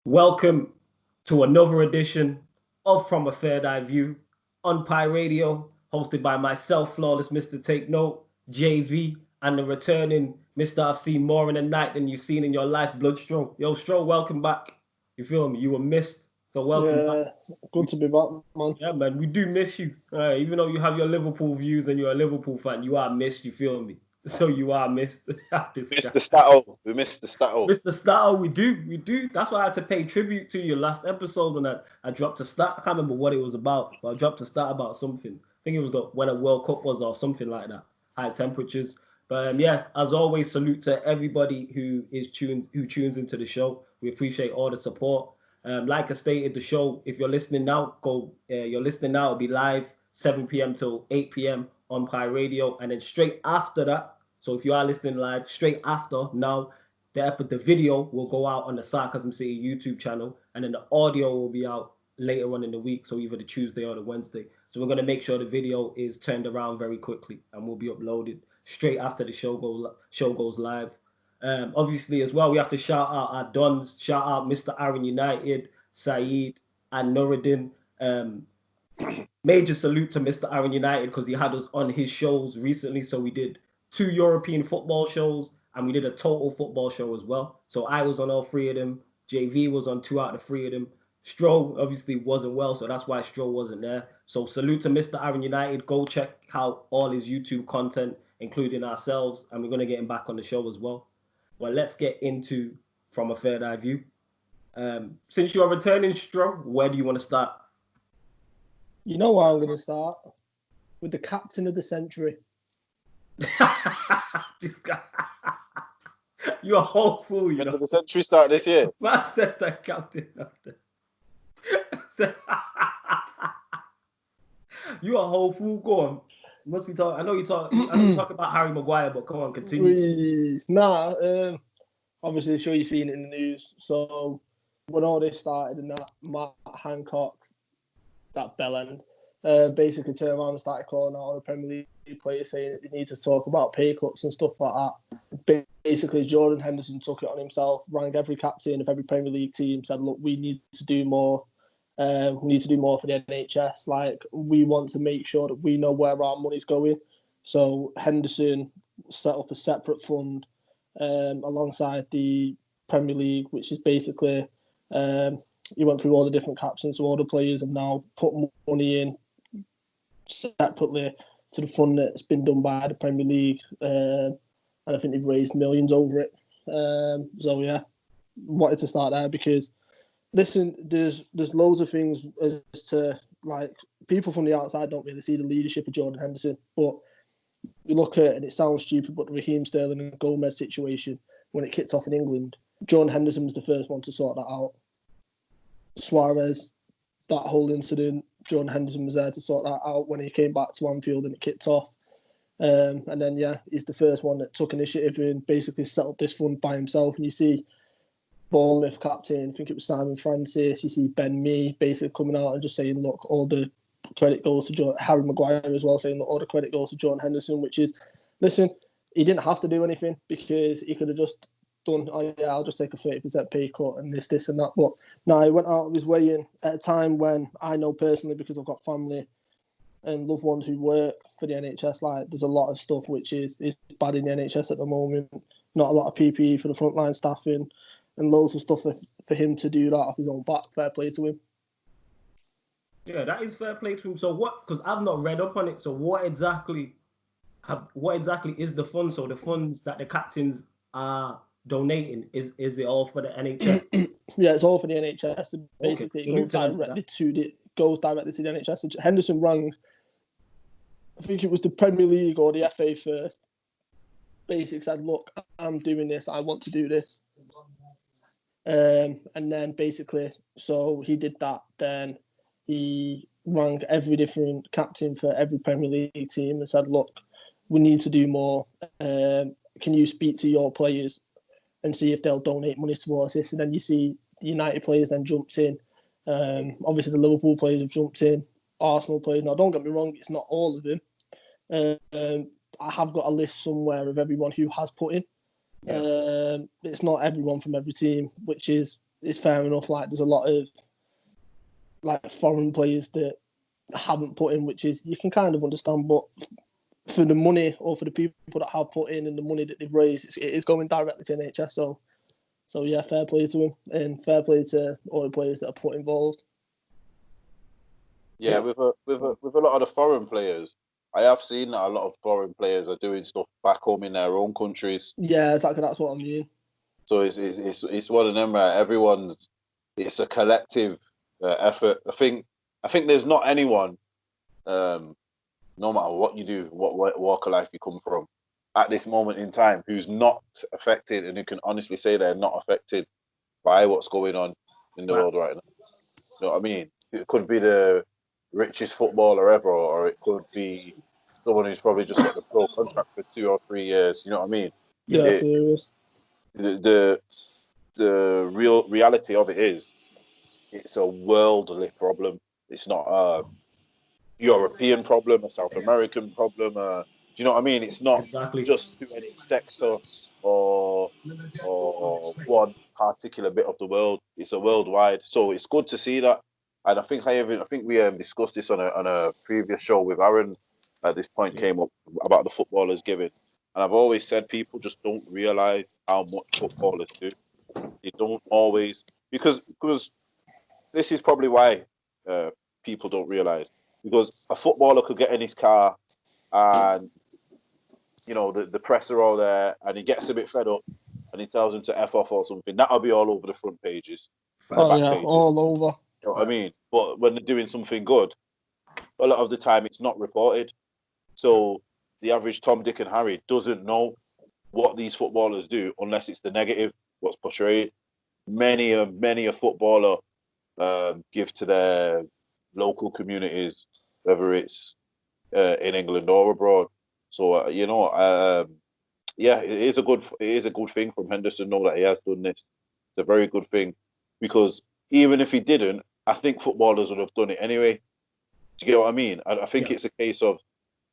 Welcome to another edition of From a Third Eye View on Pi Radio, hosted by myself, Flawless Mr. Take Note, JV, and the returning Mr. I've seen more in a night than you've seen in your life, Bloodstro. Yo, Stro, welcome back. You feel me? You were missed, so welcome back. Good to be back, man. Yeah, man, we do miss you. Even though you have your Liverpool views and you're a Liverpool fan, you are missed, you feel me? So you are missed. Missed the Stato. We missed the Stato. Mr. Stato, we do. That's why I had to pay tribute to your last episode when I dropped a stat. I can't remember what it was about, but I dropped a stat about something. I think it was when a World Cup was or something like that. High temperatures. But yeah, as always, salute to everybody who tunes into the show. We appreciate all the support. Like I stated, the show, if you're listening now, you're listening now, it'll be live 7 p.m. till 8 p.m. on Pi Radio. And then straight after that, so if you are listening live, straight after now, the video will go out on the Sarcasm City YouTube channel, and then the audio will be out later on in the week, so either the Tuesday or the Wednesday. So we're going to make sure the video is turned around very quickly and will be uploaded straight after the show goes live. Obviously, as well, we have to shout out our Dons, shout out Mr. Aaron United, Saeed, and Nuruddin. Major salute to Mr. Aaron United because he had us on his shows recently, so we did 2 European football shows, and we did a total football show as well. So I was on all 3 of them. JV was on 2 out of 3 of them. Stroh obviously wasn't well, so that's why Stroh wasn't there. So salute to Mr. Aaron United. Go check out all his YouTube content, including ourselves, and we're going to get him back on the show as well. Well, let's get into From a Third Eye View. Since you're returning, Stroh, where do you want to start? You know where I'm going to start? With the captain of the century. This guy. You're a whole fool, you know. When did the century start this year? Man said the captain of the... You're a whole fool. Go on. You must be talking. I know you talk about Harry Maguire, but come on, continue. Obviously, I'm sure you've seen it in the news. So when all this started and that, Matt Hancock, that bellend, basically turned around and started calling out all the Premier League players, saying he needs to talk about pay cuts and stuff like that. Basically, Jordan Henderson took it on himself, rang every captain of every Premier League team, said, "Look, we need to do more. We need to do more for the NHS. Like, we want to make sure that we know where our money's going." So Henderson set up a separate fund alongside the Premier League, which is basically he went through all the different captains, so all the players have now put money in separately to the fund that's been done by the Premier League, and I think they've raised millions over it. So yeah, wanted to start there because listen, there's loads of things as to, like, people from the outside don't really see the leadership of Jordan Henderson, but you look at it and it sounds stupid, but the Raheem Sterling and Gomez situation, when it kicked off in England, Jordan Henderson was the first one to sort that out. Suarez, that whole incident, Jordan Henderson was there to sort that out when he came back to Anfield and it kicked off. And then, yeah, he's the first one that took initiative and basically set up this fund by himself. And you see Bournemouth captain, I think it was Simon Francis, you see Ben Mee basically coming out and just saying, look, all the credit goes to Harry Maguire as well, saying that all the credit goes to Jordan Henderson, which is, listen, he didn't have to do anything because he could have just done, oh yeah, I'll just take a 30% pay cut and this and that. But no, he went out of his way in at a time when I know personally, because I've got family and loved ones who work for the NHS, like, there's a lot of stuff which is bad in the NHS at the moment. Not a lot of PPE for the frontline staffing and loads of stuff for him to do that off his own back. Fair play to him. Yeah, that is fair play to him. So what? Because I've not read up on it. So what exactly is the fund? So the funds that the captains are donating, is it all for the NHS? Yeah, it's all for the NHS. Basically, okay. It goes directly to the NHS. Henderson rang, I think it was the Premier League or the FA first. Basically said, look, I'm doing this. I want to do this. And then basically, so he did that. Then he rang every different captain for every Premier League team and said, look, we need to do more. Can you speak to your players and see if they'll donate money towards this? And then you see the United players then jumped in. Obviously, the Liverpool players have jumped in. Arsenal players. Now, don't get me wrong, it's not all of them. I have got a list somewhere of everyone who has put in. It's not everyone from every team, which is it's fair enough. Like, there's a lot of like foreign players that haven't put in, which is you can kind of understand. But for the money or for the people that have put in and the money that they've raised, it is going directly to NHS. So yeah, fair play to him and fair play to all the players that are put involved. Yeah, with a lot of the foreign players, I have seen that a lot of foreign players are doing stuff back home in their own countries. Yeah, exactly. That's what I mean. So it's one of them where it's a collective effort. I think there's not anyone, no matter what you do, what walk of life you come from, at this moment in time, who's not affected and who can honestly say they're not affected by what's going on in the world right now. You know what I mean? It could be the richest footballer ever, or it could be someone who's probably just got the pro contract for 2 or 3 years. You know what I mean? Yeah, serious. The real reality of it is, it's a worldly problem. It's not a European problem, a South American problem. Do you know what I mean? It's not just to any sector or one particular bit of the world. It's a worldwide. So it's good to see that. And I think we discussed this on a previous show with Aaron. At this point, came up about the footballers giving, and I've always said people just don't realise how much footballers do. They don't always, because this is probably why people don't realise, because a footballer could get in his car and the press are all there, and he gets a bit fed up and he tells him to F off or something. That'll be all over the front pages. Oh yeah, pages. All over. You know what I mean? But when they're doing something good, a lot of the time it's not reported. So the average Tom, Dick and Harry doesn't know what these footballers do unless it's the negative, what's portrayed. Many a footballer give to their local communities, whether it's in England or abroad. So yeah, it is a good thing from Henderson. Know that he has done this. It's a very good thing, because even if he didn't, I think footballers would have done it anyway. Do you get what I mean? I think it's a case of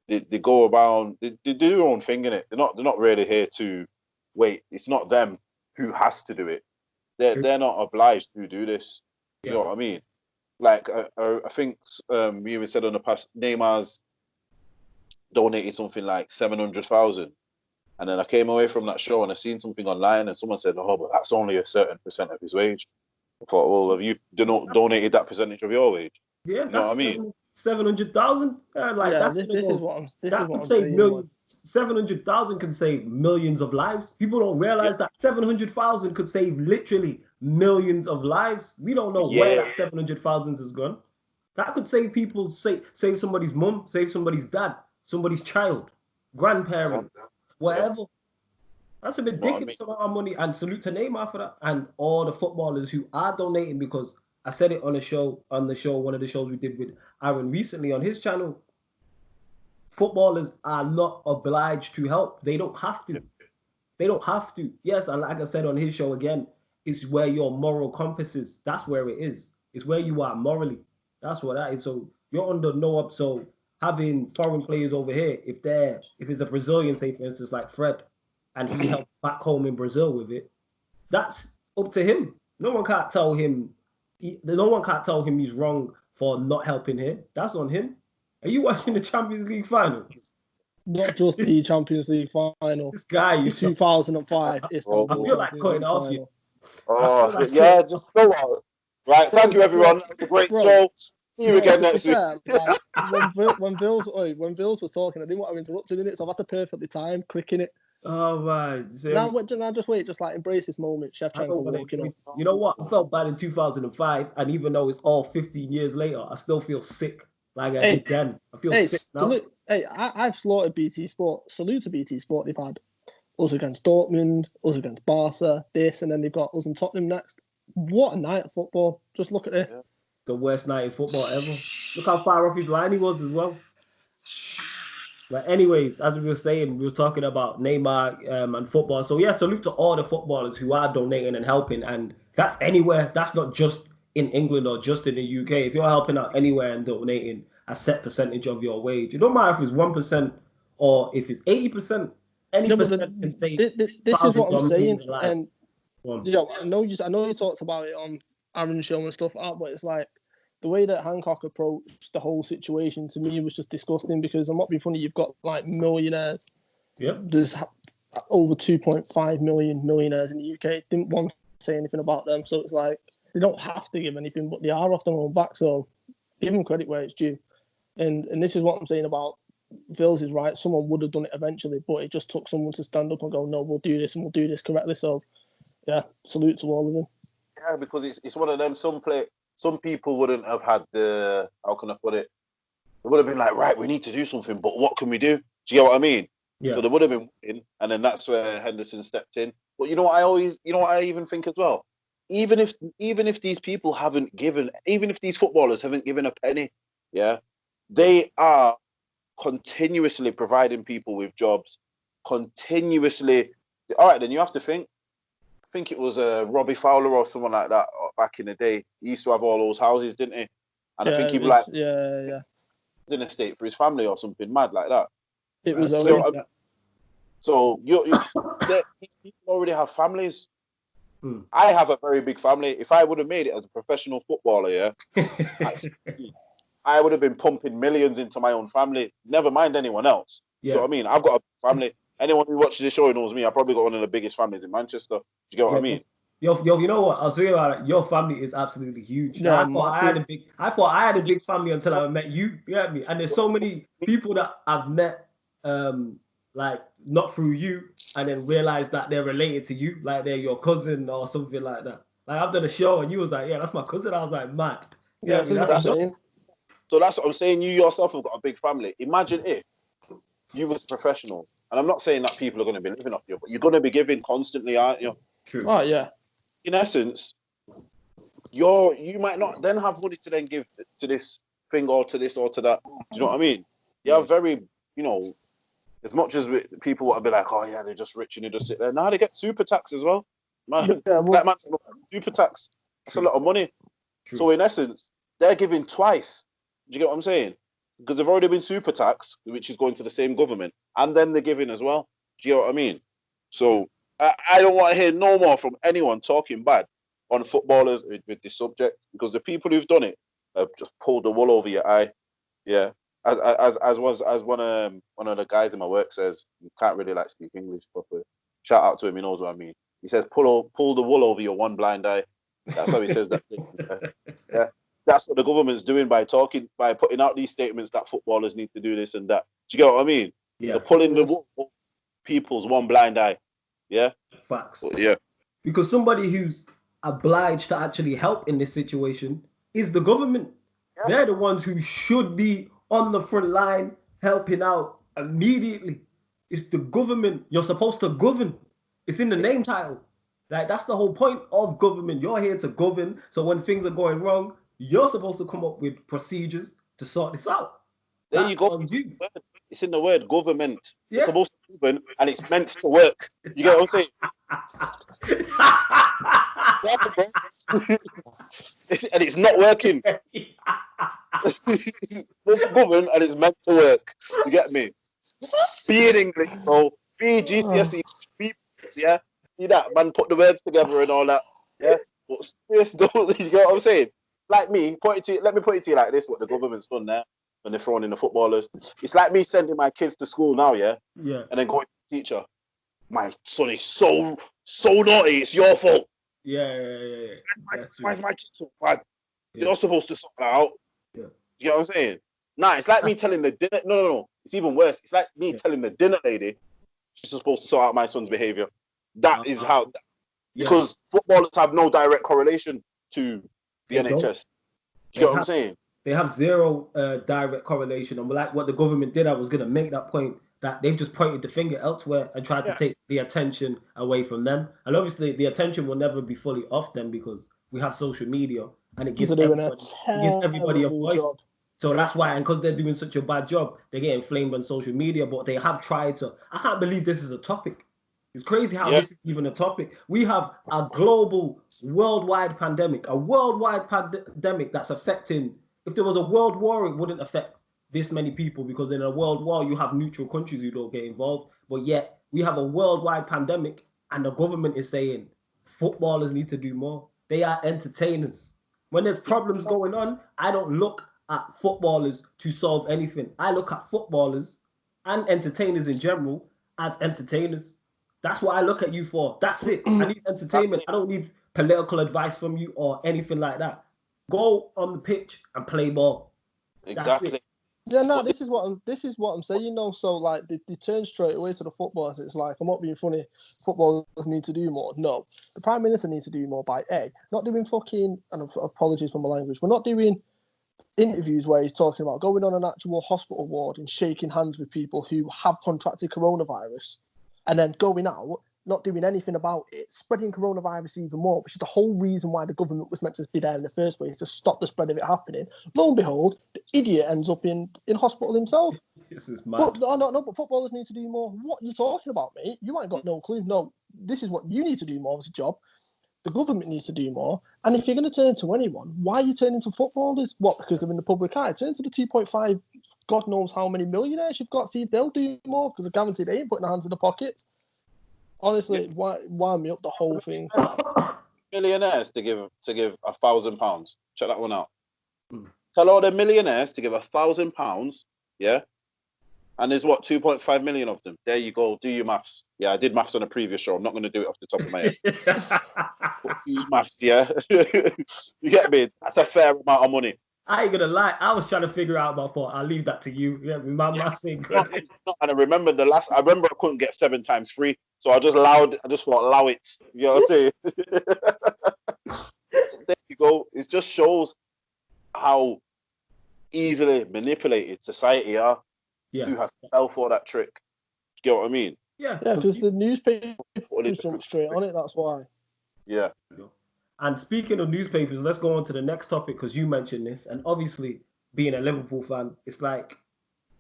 they go around, they do their own thing in it. They're not really here to wait. It's not them who has to do it. They're not obliged to do this. You know what I mean? Like I think you even said on the past, Neymar's donated something like 700,000, and then I came away from that show and I seen something online and someone said, "Oh, but that's only a certain percent of his wage." I thought, well, have you donated that percentage of your wage? Yeah, you know what I mean? 700,000. This is what I'm saying. Millions. 700,000 can save millions of lives. People don't realize that 700,000 could save literally millions of lives. We don't know where that 700,000 has gone. That could save people, save somebody's mum, save somebody's dad, somebody's child, grandparent, whatever. That's a ridiculous amount of money. And salute to Neymar for that, and all the footballers who are donating, because I said it on the show, one of the shows we did with Aaron recently on his channel. Footballers are not obliged to help. They don't have to. They don't have to. Yes, and like I said on his show again, it's where your moral compass is. That's where it is. It's where you are morally. That's what that is. So you're under no up. So having foreign players over here, if it's a Brazilian, say for instance like Fred, and he helped back home in Brazil with it, that's up to him. No one can't tell him he's wrong for not helping here. That's on him. Are you watching the Champions League final? Not just the Champions League final. This guy, in 2005. I feel like cutting off you. Oh, yeah, just go on. Right, thank you, everyone. That was a great show. See you again next week. When Bills was talking, I didn't want to interrupt him, so I've had to perfectly time clicking it. Oh, right. Now just wait, just like embrace this moment. Shevchenko walking up. You know what? I felt bad in 2005, and even though it's all 15 years later, I still feel sick. Like I did then. I feel sick now. I've slaughtered BT Sport. Salute to BT Sport. They've had us against Dortmund, us against Barca, this, and then they've got us and Tottenham next. What a night of football. Just look at this. Yeah. The worst night in football ever. Look how far off his line he was as well. But anyways, as we were saying, we were talking about Neymar and football. So yeah, salute to all the footballers who are donating and helping. And that's anywhere. That's not just in England or just in the UK. If you're helping out anywhere and donating a set percentage of your wage, it don't matter if it's 1% or if it's 80%. Any percent can save. This is what I'm saying. And Yeah, I know you talked about it on Aaron's show and stuff like that, but it's like the way that Hancock approached the whole situation to me was just disgusting because I'm not being funny, you've got like millionaires. Yep. There's over 2.5 million millionaires in the UK. Didn't want to say anything about them, so it's like they don't have to give anything, but they are off their own back. So give them credit where it's due. And this is what I'm saying about Vils is right. Someone would have done it eventually, but it just took someone to stand up and go, no, we'll do this and we'll do this correctly. So yeah, salute to all of them. Yeah, because it's one of them. Some people wouldn't have had the, how can I put it? They would have been like, right, we need to do something, but what can we do? Do you get what I mean? Yeah. So they would have been in, and then that's where Henderson stepped in. But you know what I even think as well. Even if these people haven't given, even if these footballers haven't given a penny, yeah, they are continuously providing people with jobs, continuously. All right, then you have to think. I think it was Robbie Fowler or someone like that back in the day. He used to have all those houses, didn't he? And I think he was in a state for his family or something mad like that. It was so these people already have families. I have a very big family. If I would have made it as a professional footballer, yeah, I would have been pumping millions into my own family. Never mind anyone else. You know what I mean? I've got a family. Anyone who watches this show knows me. I probably got one of the biggest families in Manchester. Do you get what I mean? Yo, you know what? I'll say about it. Your family is absolutely huge. Yeah, I thought I had a big family until I met you. You get me? And there's so many people that I've met, like not through you, and then realized that they're related to you, like they're your cousin or something like that. Like I've done a show and you was like, yeah, that's my cousin. I was like, mad. Yeah, so that's what I'm saying. You yourself have got a big family. Imagine if you was professional. And I'm not saying that people are going to be living off you, but you're going to be giving constantly, aren't you? True. Oh, yeah. In essence, you might not then have money to then give to this thing or to this or to that. Do you know what I mean? You're very, as much as people want to be like, oh yeah, they're just rich and they just sit there. Now they get super tax as well. Man, that man, super tax. That's a lot of money. True. So in essence, they're giving twice. Do you get what I'm saying? Because they've already been super taxed, which is going to the same government, and then they're giving as well. Do you know what I mean? So I don't want to hear no more from anyone talking bad on footballers with this subject, because the people who've done it have just pulled the wool over your eye. Yeah, as one of the guys in my work says, you can't really like speak English properly. Shout out to him, he knows what I mean. He says pull the wool over your one blind eye. That's how he says that. Yeah. That's what the government's doing by putting out these statements that footballers need to do this and that. Do you get what I mean? Yeah. They're pulling the wool over people's one blind eye. Yeah. Facts. But yeah. Because somebody who's obliged to actually help in this situation is the government. Yeah. They're the ones who should be on the front line helping out immediately. It's the government. You're supposed to govern. It's in the name title. Like, that's the whole point of government. You're here to govern. So when things are going wrong, you're supposed to come up with procedures to sort this out. There you go. It's in the word government. Yeah. It's supposed to govern and it's meant to work. You get what I'm saying? And it's not working. It's govern and it's meant to work. You get me? Be in English, bro. Be GCSE. Be, yeah. See that, man, put the words together and all that. Yeah. But serious, don't you get what I'm saying? Like me, let me put it to you like this, what the government's done there when they're throwing in the footballers. It's like me sending my kids to school now, yeah? Yeah. And then going to the teacher, my son is so naughty, it's your fault. Yeah. Why is my kid so bad? Yeah. You're supposed to sort that out. Yeah. You know what I'm saying? Nah, it's like me telling the dinner, no. It's even worse. It's like me telling the dinner lady she's supposed to sort out my son's behavior. That is how, because footballers have no direct correlation to the NHS. Do you get what I'm saying? They have zero direct correlation. And like what the government did, I was going to make that point, that they've just pointed the finger elsewhere and tried to take the attention away from them. And obviously the attention will never be fully off them because we have social media and it gives everybody a voice. Job. So that's why, and because they're doing such a bad job, they get inflamed on social media, but they have tried to. I can't believe this is a topic. It's crazy how this is even a topic. We have a global, worldwide pandemic, that's affecting. If there was a world war, it wouldn't affect this many people because in a world war, you have neutral countries who don't get involved. But yet, we have a worldwide pandemic and the government is saying, footballers need to do more. They are entertainers. When there's problems going on, I don't look at footballers to solve anything. I look at footballers and entertainers in general as entertainers. That's what I look at you for. That's it. I need entertainment. I don't need political advice from you or anything like that. Go on the pitch and play ball. Exactly. Yeah, no, this is what I'm saying. You know, so like they turn straight away to the footballers. It's like, I'm not being funny. Footballers need to do more. No, the Prime Minister needs to do more by not doing fucking. And apologies for my language. We're not doing interviews where he's talking about going on an actual hospital ward and shaking hands with people who have contracted coronavirus, and then going out, not doing anything about it, spreading coronavirus even more, which is the whole reason why the government was meant to be there in the first place, to stop the spread of it happening. Lo and behold, the idiot ends up in hospital himself. This is mad. But no, but footballers need to do more. What are you talking about, mate? You ain't got no clue. No, this is what you need to do more as a job. The government needs to do more. And if you're going to turn to anyone, why are you turning to footballers? What, because they're in the public eye? Turn to the 2.5, God knows how many millionaires you've got. See if they'll do more, because I guarantee they ain't putting their hands in the pockets. Honestly, why me up the whole thing? Millionaires to give £1,000. Check that one out. Tell all the millionaires to give £1,000. Yeah. And there's 2.5 million of them. There you go. Do your maths. Yeah, I did maths on a previous show. I'm not going to do it off the top of my head. Do your maths, yeah. You get me? That's a fair amount of money. I ain't gonna lie. I was trying to figure out my thought. I'll leave that to you. Yeah, my maths ain't good. And I remember I couldn't get 7 times 3, so I just thought allow it. You know what I'm saying? There you go. It just shows how easily manipulated society are. Yeah. You have to fell for that trick. You know what I mean? Yeah. Yeah, because the newspapers jump straight on it. That's why. Yeah. And speaking of newspapers, let's go on to the next topic, because you mentioned this. And obviously, being a Liverpool fan, it's like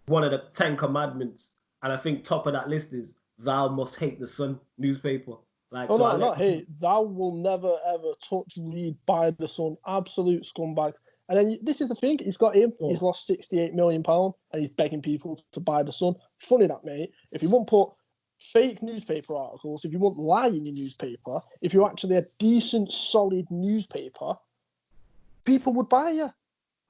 one of the 10 commandments. And I think top of that list is thou must hate the Sun newspaper. Like, Oh, no, not hate. Thou will never, ever touch, read, buy the Sun. Absolute scumbag. And then this is the thing. He's got him. He's lost £68 million and he's begging people to buy the Sun. Funny that, mate. If you won't put fake newspaper articles, if you won't lie in your newspaper, if you're actually a decent, solid newspaper, people would buy you.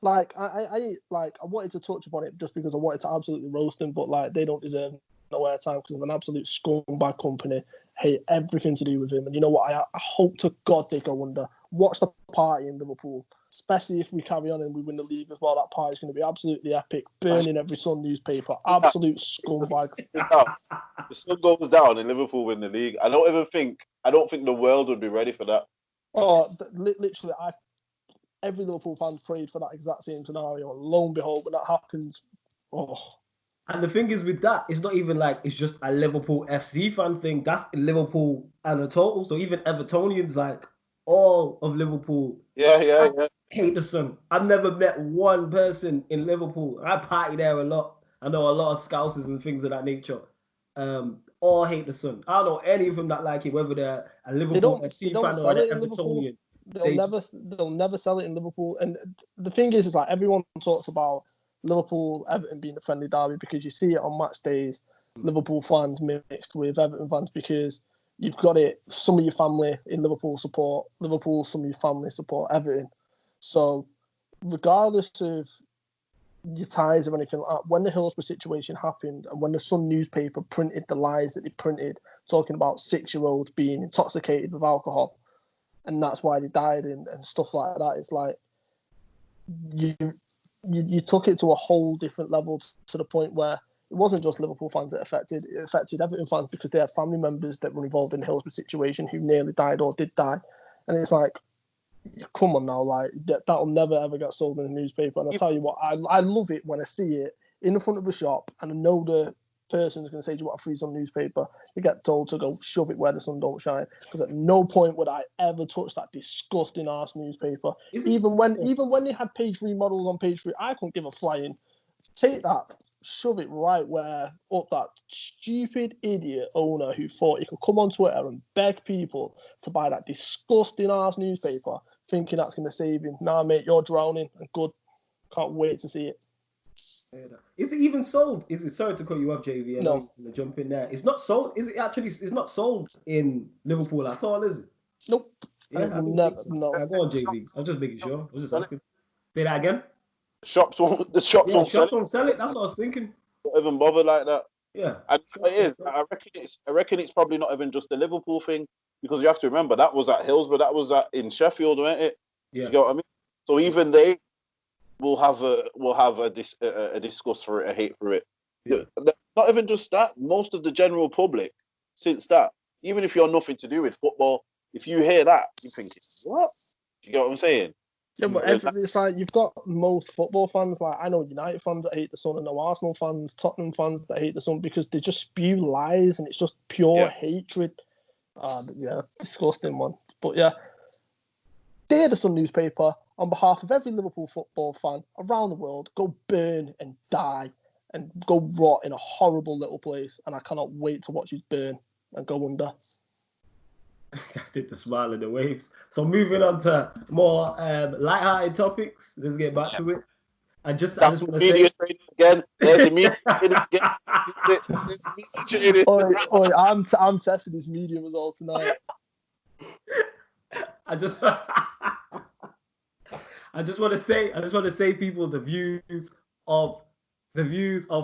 Like, I wanted to touch upon it just because I wanted to absolutely roast them, but like, they don't deserve no airtime because of an absolute scumbag company. Hate everything to do with him. And you know what? I hope to God they go under. Watch the party in Liverpool, especially if we carry on and we win the league as well. That party is going to be absolutely epic. Burning every Sun newspaper. Absolute scumbags. The Sun goes down and Liverpool win the league. I don't think the world would be ready for that. Oh, literally, every Liverpool fan prayed for that exact same scenario. And lo and behold, when that happens, And the thing is with that, it's not even like it's just a Liverpool FC fan thing. That's Liverpool and a total. So even Evertonians, like all of Liverpool, hate the Sun. I've never met one person in Liverpool. I party there a lot. I know a lot of Scousers and things of that nature. All hate the Sun. I don't know any of them that like it, whether they're a Liverpool FC fan or an Evertonian. They'll never sell it in Liverpool. And the thing is like everyone talks about Liverpool, Everton being a friendly derby because you see it on match days, Liverpool fans mixed with Everton fans because you've got it, some of your family in Liverpool support Liverpool, some of your family support Everton. So regardless of your ties or anything like that, when the Hillsborough situation happened and when the Sun newspaper printed the lies that they printed, talking about 6-year-olds being intoxicated with alcohol, and that's why they died and stuff like that, it's like you took it to a whole different level to the point where it wasn't just Liverpool fans that affected. It affected Everton fans because they had family members that were involved in the Hillsborough situation who nearly died or did die. And it's like, come on now, like that'll never ever get sold in the newspaper. And I tell you what, I love it when I see it in the front of the shop and I know the person's going to say, do you want a free Sun newspaper? You get told to go shove it where the sun don't shine. Because at no point would I ever touch that disgusting arse newspaper. Even when they had page remodels on page 3, I couldn't give a flying. Take that, shove it right where up that stupid idiot owner who thought he could come on Twitter and beg people to buy that disgusting arse newspaper, thinking that's going to save him. Nah, mate, you're drowning. And good. Can't wait to see it. Is it even sold? Is it, sorry to cut you off, JV? No. Jump in there. It's not sold. Is it actually? It's not sold in Liverpool at all, is it? Nope. Yeah, I don't Never. think so. No. Go on, JV. I was just making sure. I was just asking. Say that again. The shops won't sell Shops it. don't sell it. That's what I was thinking. Don't even bother like that. Yeah. And it is. I reckon it's probably not even just the Liverpool thing, because you have to remember that was at Hillsborough, that was in Sheffield, wasn't it? Yeah. You get what I mean? So even they will have a disgust for it, a hate for it. Yeah. Not even just that. Most of the general public, since that, even if you're nothing to do with football, if you hear that, you think, what? You get what I'm saying? Yeah, but it's like you've got most football fans. Like I know United fans that hate the Sun, and no Arsenal fans, Tottenham fans that hate the Sun because they just spew lies and it's just pure hatred. Yeah, disgusting one. But yeah, dear the Sun newspaper, on behalf of every Liverpool football fan around the world, go burn and die and go rot in a horrible little place. And I cannot wait to watch you burn and go under. I did the smile and the waves. So moving on to more light-hearted topics. Let's get back to it. I just want to media say training again. There's the media training again. There's the media training. Oi, I'm testing his media result tonight. I just want to say people, the views of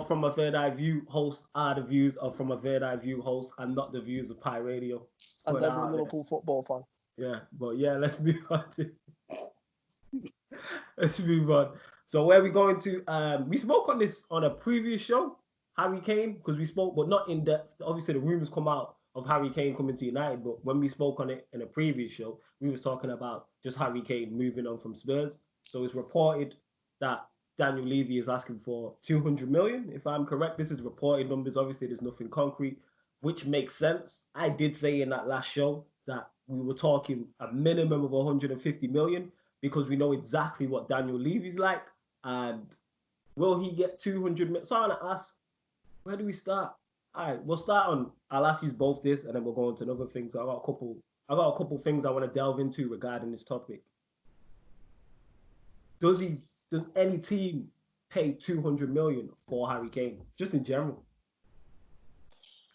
From a Third Eye View host are the views of From a Third Eye View host and not the views of Pie Radio. And every Liverpool football fan. Yeah, but yeah, let's move on. Let's move on. So where are we going to? We spoke on this on a previous show, Harry Kane, because we spoke, but not in depth. Obviously, the rumors come out of Harry Kane coming to United, but when we spoke on it in a previous show, we was talking about just Harry Kane moving on from Spurs. So it's reported that Daniel Levy is asking for 200 million, if I'm correct. This is reported numbers. Obviously, there's nothing concrete, which makes sense. I did say in that last show that we were talking a minimum of 150 million because we know exactly what Daniel Levy's like. And will he get 200 million? So I want to ask, where do we start? All right, we'll start on, I'll ask you both this and then we'll go on to another thing. So I got a couple things I want to delve into regarding this topic. Does any team pay 200 million for Harry Kane? Just in general.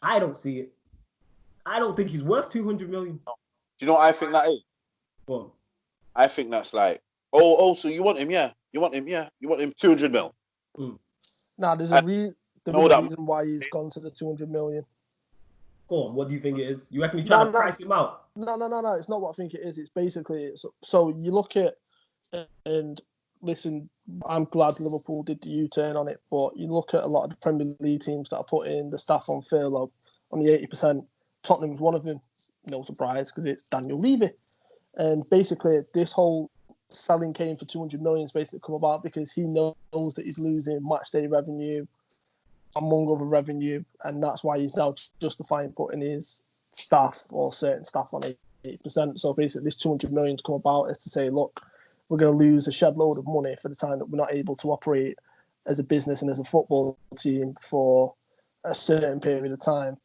I don't see it. I don't think he's worth 200 million. Do you know what I think that is? Well, I think that's like, so you want him, yeah. You want him 200 mil. Nah, there's a reason why he's gone to the 200 million. Go on, what do you think it is? You reckon he's trying to price him out? No, it's not what I think it is. It's basically, so you look at, and listen, I'm glad Liverpool did the U-turn on it, but you look at a lot of the Premier League teams that are putting the staff on furlough on the 80%. Tottenham's one of them, no surprise, because it's Daniel Levy. And basically, this whole selling Kane for 200 million has basically come about because he knows that he's losing match day revenue, among other revenue, and that's why he's now justifying putting his staff or certain staff on 80%. So basically, this 200 million to come about is to say, look, we're going to lose a shed load of money for the time that we're not able to operate as a business and as a football team for a certain period of time.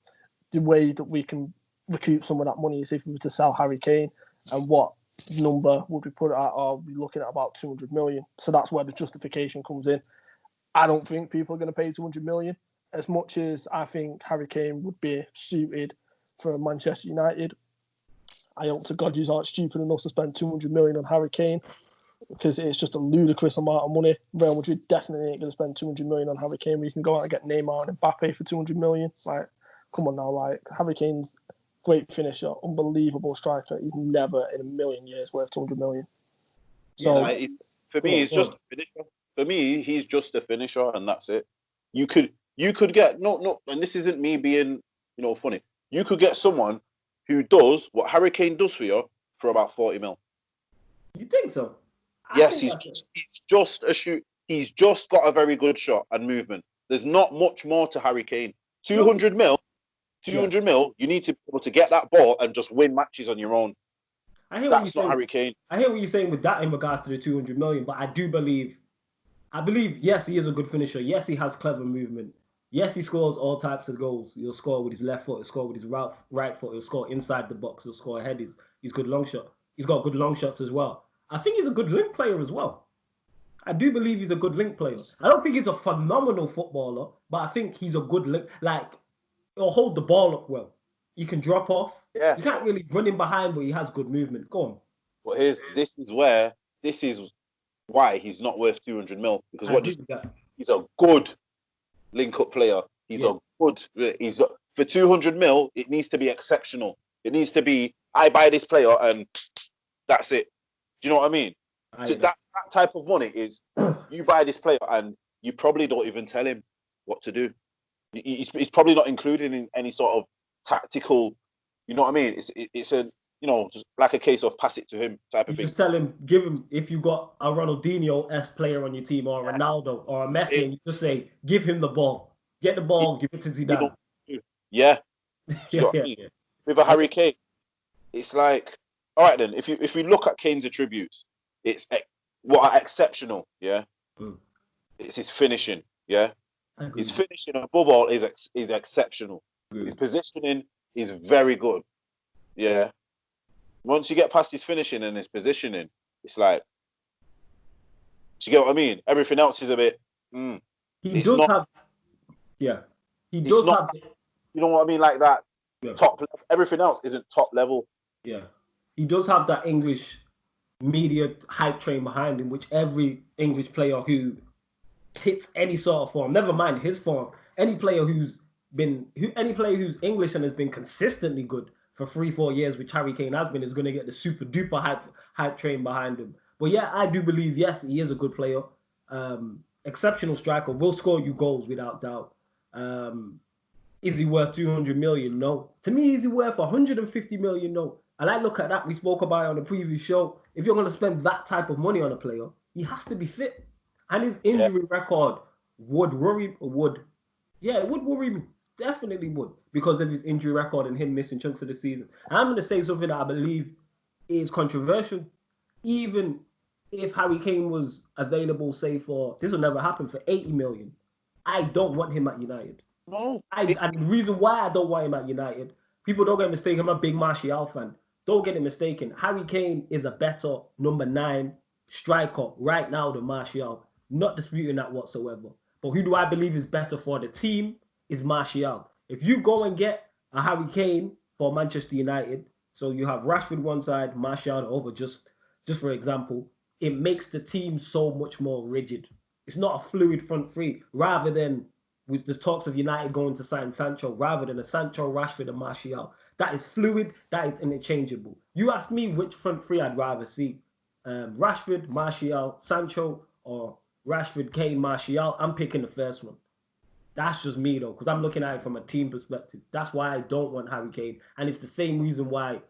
The way that we can recoup some of that money is if we were to sell Harry Kane, and what number would we put it at? Are we looking at about 200 million? So that's where the justification comes in. I don't think people are going to pay 200 million as much as I think Harry Kane would be suited for Manchester United. I hope to God you aren't stupid enough to spend 200 million on Harry Kane because it's just a ludicrous amount of money. Real Madrid definitely ain't going to spend 200 million on Harry Kane. We can go out and get Neymar and Mbappe for 200 million. Like, come on now, like Harry Kane's great finisher, unbelievable striker. He's never in a million years worth 200 million. So for me, he's just a finisher. For me, he's just a finisher, and that's it. You could get no, and this isn't me being funny. You could get someone who does what Harry Kane does for you for about 40 mil. You think so? Yes, he's just a shoot. He's just got a very good shot and movement. There's not much more to Harry Kane. 200 mil. 200 mil, you need to be able to get that ball and just win matches on your own. That's not Harry Kane. I hear what you're saying with that in regards to the 200 million, but I believe, yes, he is a good finisher. Yes, he has clever movement. Yes, he scores all types of goals. He'll score with his left foot. He'll score with his right foot. He'll score inside the box. He'll score ahead. He's good long shot. He's got good long shots as well. I think he's a good link player as well. I do believe he's a good link player. I don't think he's a phenomenal footballer, but I think he's a good link. Like, he'll hold the ball up well. He can drop off. Yeah. You can't really run him behind, but he has good movement. Go on. But this is why he's not worth 200 mil, because he's a good link-up player. He's for 200 mil. It needs to be exceptional. It needs to be, I buy this player and that's it. Do you know what I mean? That type of money is, you buy this player and you probably don't even tell him what to do. He's probably not included in any sort of tactical. You know what I mean? It's a, just like a case of pass it to him type of thing. Just tell him, give him, if you got a Ronaldinho-esque player on your team, or a Ronaldo or a Messi, and you just say, give him the ball. Get the ball, give it to Zidane. Yeah. Yeah. With a Harry Kane, it's like, all right then, if we look at Kane's attributes, it's what are exceptional, yeah? It's his finishing, yeah? His finishing, above all, is exceptional. His positioning is very good, yeah? Once you get past his finishing and his positioning, it's like, do you get what I mean? Everything else is a bit, He does have, you know what I mean, like that. Yeah. Top. Everything else isn't top level. Yeah, he does have that English media hype train behind him, which every English player who hits any sort of form, never mind his form, any player who's English and has been consistently good for 3-4 years, which Harry Kane has been, is going to get the super duper hype train behind him. But yeah, I do believe, yes, he is a good player, exceptional striker, will score you goals without doubt. Is he worth 200 million? No. To me, is he worth 150 million? No. And I look at that. We spoke about it on the previous show. If you're going to spend that type of money on a player, he has to be fit. And his injury record would worry, it would worry me. Definitely would, because of his injury record and him missing chunks of the season. And I'm going to say something that I believe is controversial. Even if Harry Kane was available, say this will never happen, for 80 million, I don't want him at United. No. And the reason why I don't want him at United, people don't get mistaken, I'm a big Martial fan. Don't get it mistaken. Harry Kane is a better number 9 striker right now than Martial. Not disputing that whatsoever. But who do I believe is better for the team is Martial. If you go and get a Harry Kane for Manchester United, so you have Rashford one side, Martial the other, just for example, it makes the team so much more rigid. It's not a fluid front three, rather than with the talks of United going to sign Sancho, rather than a Sancho, Rashford, and Martial. That is fluid, that is interchangeable. You ask me which front three I'd rather see. Rashford, Martial, Sancho, or Rashford, Kane, Martial. I'm picking the first one. That's just me, though, because I'm looking at it from a team perspective. That's why I don't want Harry Kane. And it's the same reason why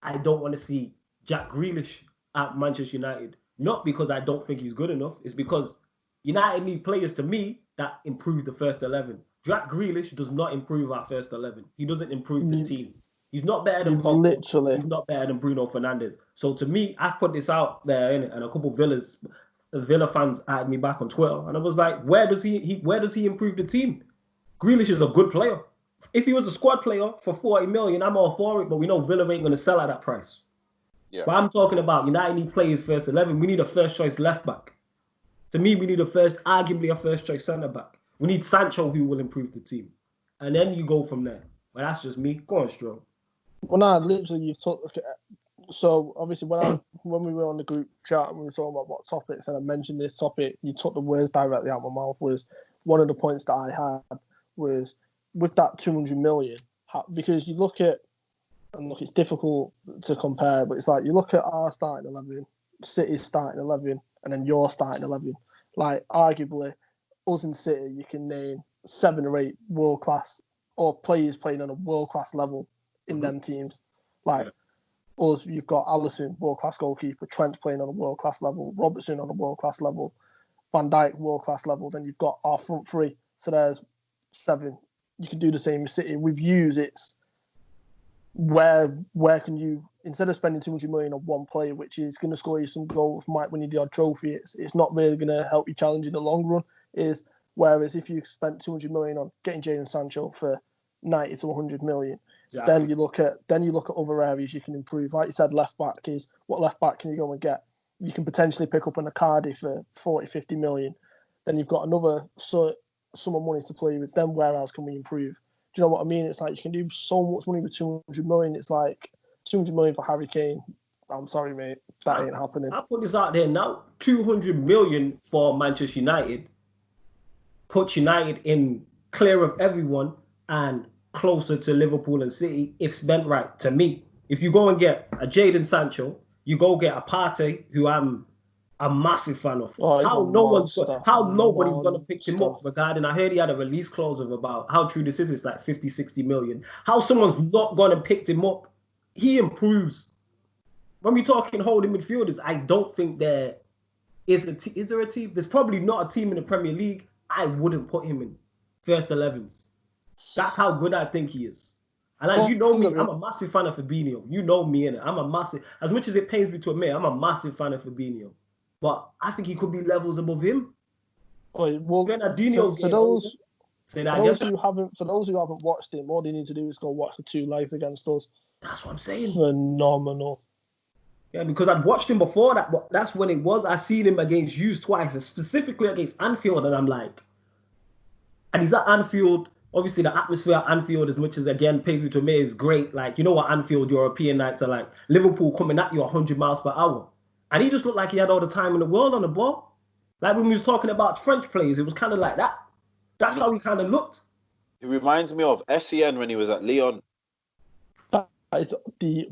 I don't want to see Jack Grealish at Manchester United. Not because I don't think he's good enough. It's because United need players, to me, that improve the first 11. Jack Grealish does not improve our first 11. He doesn't improve the team. He's not better than Pogba. Literally. He's not better than Bruno Fernandes. So to me, I put this out there, innit, and a couple Villa fans added me back on Twitter, and I was like, where does he improve the team? Grealish is a good player. If he was a squad player for 40 million, I'm all for it, but we know Villa ain't going to sell at that price. Yeah. But I'm talking about United need players first 11. We need a first choice left back. To me, we need arguably a first choice centre back. We need Sancho, who will improve the team. And then you go from there. But that's just me. Go on, Stro. Well, no, literally, you've talked. So obviously, when we were on the group chat and we were talking about what topics, and I mentioned this topic, you took the words directly out of my mouth. Was one of the points that I had was with that 200 million, because you look at, and look, it's difficult to compare, but it's like you look at our starting 11, City's starting 11, and then your starting 11. Like, arguably, us in City, you can name 7 or 8 world class or players playing on a world class level in them teams. Like us, you've got Alisson, world class goalkeeper, Trent playing on a world class level, Robertson on a world class level, Van Dijk world class level. Then you've got our front three. So there's 7. You can do the same with City. With Hughes, it's where can you, instead of spending 200 million on one player, which is going to score you some goals, might win you the odd trophy, it's not really going to help you challenge in the long run. Whereas if you spent 200 million on getting Jadon Sancho for 90 to 100 million, exactly. then you look at other areas you can improve. Like you said, left back is what left back can you go and get? You can potentially pick up an Icardi for 40, 50 million. Then you've got another sum of money to play with. Then where else can we improve? you know what I mean? It's like you can do so much money with 200 million. It's like 200 million for Harry Kane. I'm sorry, mate. That ain't happening. I put this out there now. 200 million for Manchester United puts United in clear of everyone and closer to Liverpool and City if spent right, to me. If you go and get a Jadon Sancho, you go get a Partey, who I'm a massive fan of. How nobody's going to pick him up regarding, I heard he had a release clause of about, how true this is, it's like 50, 60 million. How someone's not going to pick him up? He improves. When we're talking holding midfielders, I don't think there is is there a team? There's probably not a team in the Premier League I wouldn't put him in first 11s. That's how good I think he is. And like, you know me, I'm a massive fan of Fabinho. You know me, innit? I'm a massive, as much as it pains me to admit, I'm a massive fan of Fabinho. But I think he could be levels above him. Oh, well, for those who haven't watched him, all they need to do is go watch the 2 lives against us. That's what I'm saying. Phenomenal. Yeah, because I'd watched him before that, but that's when it was. I seen him against Hughes twice, specifically against Anfield, and I'm like, and he's at Anfield. Obviously, the atmosphere at Anfield, as much as again pains me to admit, is great. Like, you know what Anfield European nights are like. Liverpool coming at you 100 miles per hour, and he just looked like he had all the time in the world on the ball. Like when we was talking about French players, it was kind of like that. That's how he kind of looked. It reminds me of Essien when he was at Lyon. That is the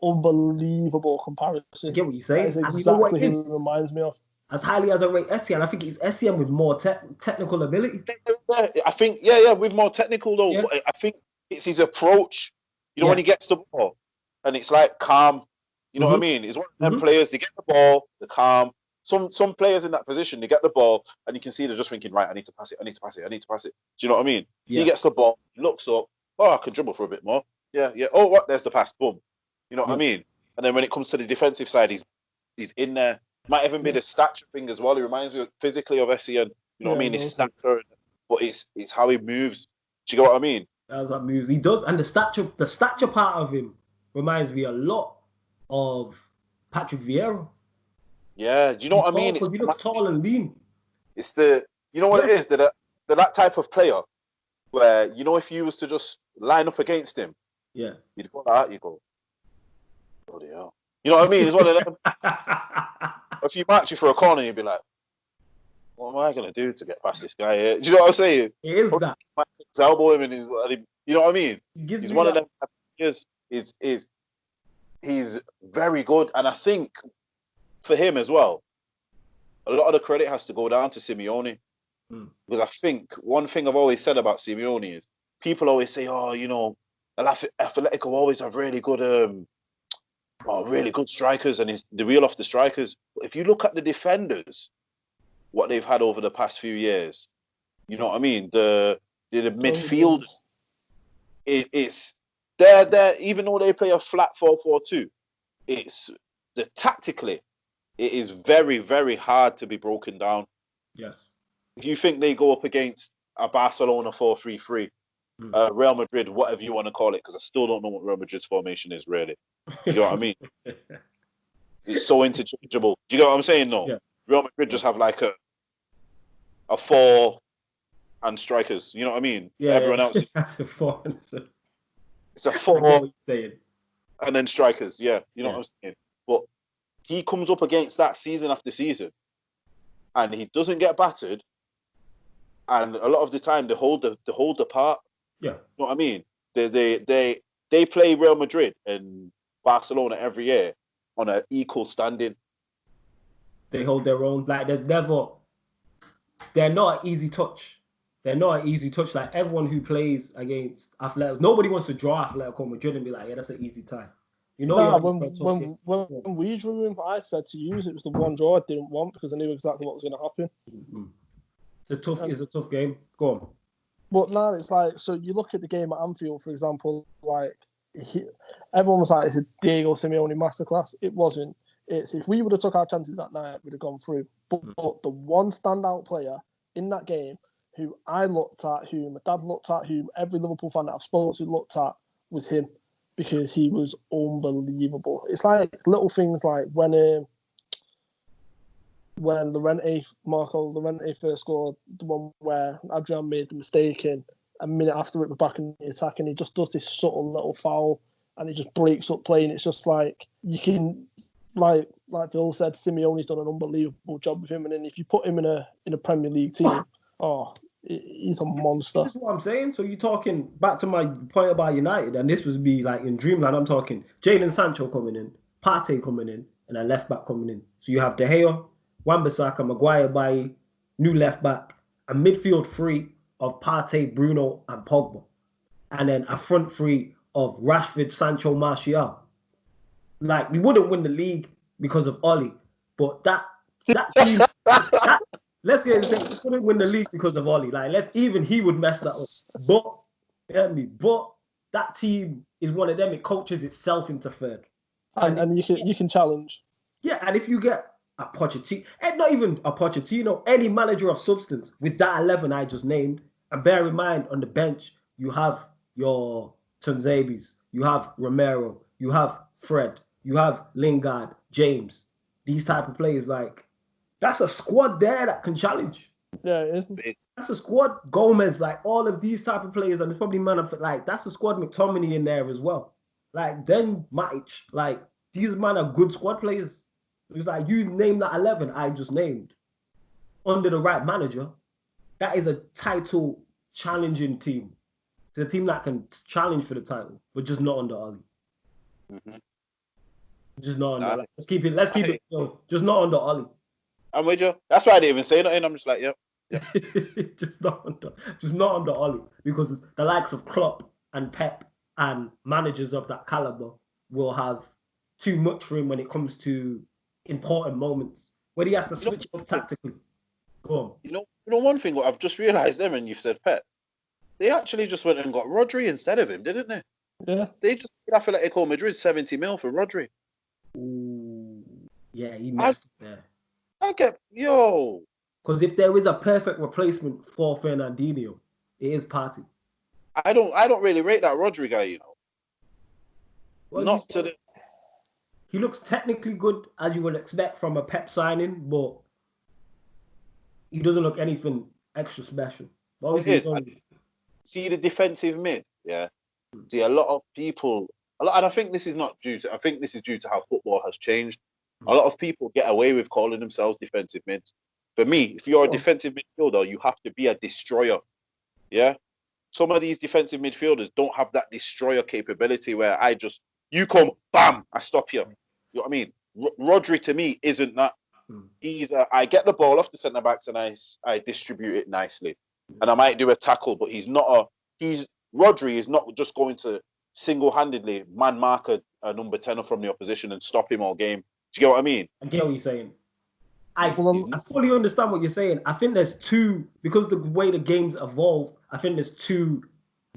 unbelievable comparison. I get what you're saying. That is exactly who it reminds me of. As highly as I rate Essien, I think it's Essien with more technical ability. I think, with more technical though. Yeah. I think it's his approach. You know, when he gets the ball, and it's like calm. You know what I mean? It's one of them players. They get the ball, they're calm. Some players in that position, they get the ball, and you can see they're just thinking, right, I need to pass it. Do you know what I mean? Yeah. He gets the ball, looks up. Oh, I can dribble for a bit more. Yeah. Oh, what? There's the pass. Boom. You know what I mean? And then when it comes to the defensive side, he's in there. Might even be the stature thing as well. He reminds me physically of Essien. You know what I mean? His stature, but it's how he moves. Do you get what I mean? That's how he moves. He does, and the stature part of him reminds me a lot of Patrick Vieira. Yeah, do you know what I mean? Because he looks tall and lean. It's it is that type of player where, you know, if you was to just line up against him, you'd go like that, you go, bloody hell. You know what I mean? It's one of them. If you match you for a corner, you'd be like, what am I going to do to get past this guy here? Do you know what I'm saying? It is that. His elbow him and you know what I mean? He's one of them. He's very good. And I think for him as well, a lot of the credit has to go down to Simeone. Because I think one thing I've always said about Simeone is people always say, oh, you know, Atletico always have really good strikers, and the reel off the strikers. But if you look at the defenders, what they've had over the past few years, you know what I mean? The midfield, they're even though they play a flat 4-4-2, tactically, it is very, very hard to be broken down. Yes. If you think they go up against a Barcelona 4-3-3, Real Madrid, whatever you want to call it, because I still don't know what Real Madrid's formation is really. You know what I mean? It's so interchangeable. Do you know what I'm saying? No. Yeah. Real Madrid just have like a 4 and strikers. You know what I mean? Yeah. Everyone else is a 4. It's a 4 and then strikers. Yeah. You know what I'm saying? But he comes up against that season after season, and he doesn't get battered. And a lot of the time, they hold the part. Yeah. You know what I mean? They play Real Madrid and Barcelona every year on an equal standing. They hold their own. Like they're not an easy touch. Like everyone who plays against Atletico, nobody wants to draw Atletico Madrid and be like, yeah, that's an easy time. You know, when we drew him, I said to use it was the one draw I didn't want because I knew exactly what was going to happen. Mm-hmm. It's a tough game. Go on. But now it's like, so you look at the game at Anfield, for example, like everyone was like, it's a Diego Simeone masterclass. It wasn't. It's if we would have took our chances that night, we'd have gone through. But the one standout player in that game who I looked at, who my dad looked at, who every Liverpool fan that I've spoken to looked at was him because he was unbelievable. It's like little things like when Marco Llorente first scored, the one where Adrian made the mistake in, a minute after it, we're back in the attack, and he just does this subtle little foul, and it just breaks up play, and it's just like you can, like Bill said, Simeone's done an unbelievable job with him, and then if you put him in a Premier League team, he's a monster. This is what I'm saying. So you're talking back to my point about United, and this would be like in Dreamland. I'm talking Jadon Sancho coming in, Partey coming in, and a left back coming in. So you have De Gea, Wan-Bissaka, Maguire, Bailly, new left back, a midfield three of Partey, Bruno, and Pogba, and then a front three of Rashford, Sancho, Martial. Like, we wouldn't win the league because of Oli, but that team, let's get it straight, we wouldn't win the league because of Oli. Like, he would mess that up. But that team is one of them. It coaches itself into third, and you can challenge. Yeah, and if you get a Pochettino, and not even a Pochettino, any manager of substance with that 11 I just named, and bear in mind on the bench you have your Tunzebis, you have Romero, you have Fred, you have Lingard, James, these type of players, like, that's a squad there that can challenge. Yeah, it is. That's a squad. Gomez, like, all of these type of players, and there's probably man of, like, that's a squad. McTominay in there as well. Like, then Matic, like, these men are good squad players. It's like, you name that 11 I just named under the right manager, that is a title challenging team. It's a team that can challenge for the title, but just not under Oli. Mm-hmm. Just not under. Like, let's keep it. Just not under Oli. I'm with you. That's why I didn't even say nothing. I'm just like, yep. just not under Oli, because the likes of Klopp and Pep and managers of that caliber will have too much for him when it comes to important moments where he has to switch up tactically. Go on. You know one thing what I've just realised then when you said Pep, they actually just went and got Rodri instead of him, didn't they? Yeah. They just paid Atletico Madrid 70 mil for Rodri. Ooh. Yeah, he messed up there. Because if there is a perfect replacement for Fernandinho, it is Partey. I don't really rate that Rodri guy, you know. Well, he looks technically good, as you would expect from a Pep signing, but he doesn't look anything extra special. See the defensive mid, yeah. See a lot of people, and I think this is not due to. I think this is due to how football has changed. A lot of people get away with calling themselves defensive mids. For me, if you're a defensive midfielder, you have to be a destroyer. Yeah. Some of these defensive midfielders don't have that destroyer capability where you come, bam, I stop you. You know what I mean? Rodri to me isn't that. He's I get the ball off the centre backs and I distribute it nicely, and I might do a tackle, but Rodri is not just going to single-handedly man mark a number 10 from the opposition and stop him all game. Do you get what I mean? I get what you're saying. I fully understand what you're saying. I think there's two, because the way the game's evolved, I think there's two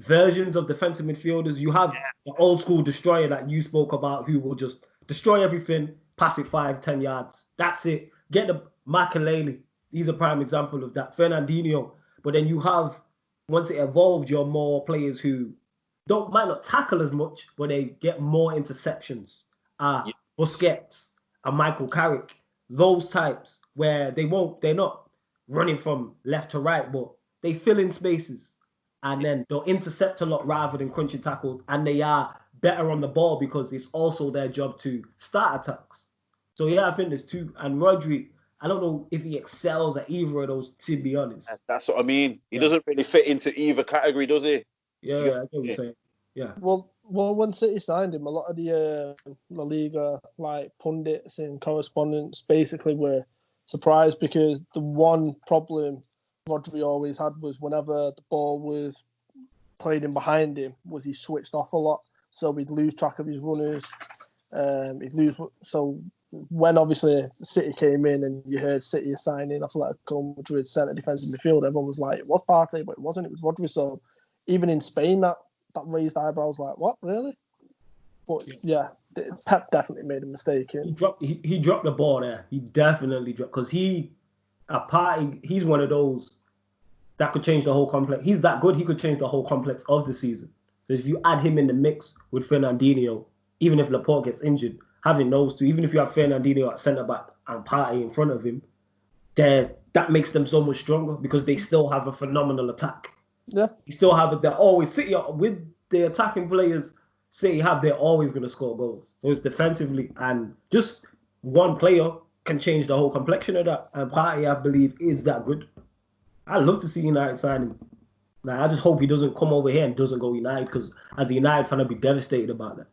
versions of defensive midfielders. You have the old school destroyer that you spoke about, who will just destroy everything, pass it 5-10 yards. That's it. Get the Makelele. He's a prime example of that. Fernandinho. But then you have, once it evolved, you're more players who might not tackle as much, but they get more interceptions. Busquets and Michael Carrick. Those types where they're not running from left to right, but they fill in spaces and then they'll intercept a lot rather than crunching tackles, and they are better on the ball because it's also their job to start attacks. So yeah, I think there's two. And Rodri, I don't know if he excels at either of those, to be honest. That's what I mean. He doesn't really fit into either category, does he? Yeah, I get what you're saying. Yeah. Well, when City signed him, a lot of the La Liga pundits and correspondents basically were surprised, because the one problem Rodri always had was whenever the ball was played in behind him, was he switched off a lot, so he'd lose track of his runners. So when obviously City came in and you heard City signing Atletico Madrid centre defensive midfield, everyone was like, it was Partey, but it wasn't. It was Rodri. So even in Spain, that raised eyebrows, like, what, really? But yeah, Pep definitely made a mistake. He dropped the ball there. He definitely dropped, because he's one of those that could change the whole complex. He's that good. He could change the whole complex of the season. Because if you add him in the mix with Fernandinho, even if Laporte gets injured, having those two, even if you have Fernandinho at centre back and Partey in front of him, that makes them so much stronger, because they still have a phenomenal attack. Yeah. You still have it. They're always City with the attacking players. City have. They're always going to score goals. So it's defensively and just one player can change the whole complexion of that. And Partey, I believe, is that good. I'd love to see United sign him. Like, I just hope he doesn't come over here and doesn't go United because as a United fan, I'd be devastated about that.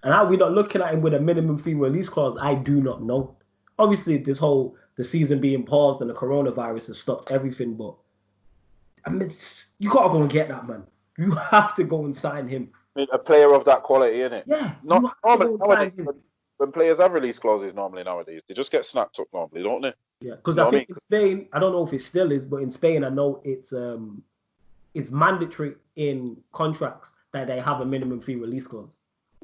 And how we're not looking at him with a minimum fee release clause, I do not know. Obviously, the season being paused and the coronavirus has stopped everything, but I mean, you gotta go and get that man. You have to go and sign him. I mean, a player of that quality, innit? Yeah, Not you have normally to go and sign nowadays, him. when players have release clauses nowadays, they just get snapped up normally, don't they? Yeah, because You know I what I think in Spain, I don't know if it still is, but in Spain, I know it's mandatory in contracts that they have a minimum fee release clause.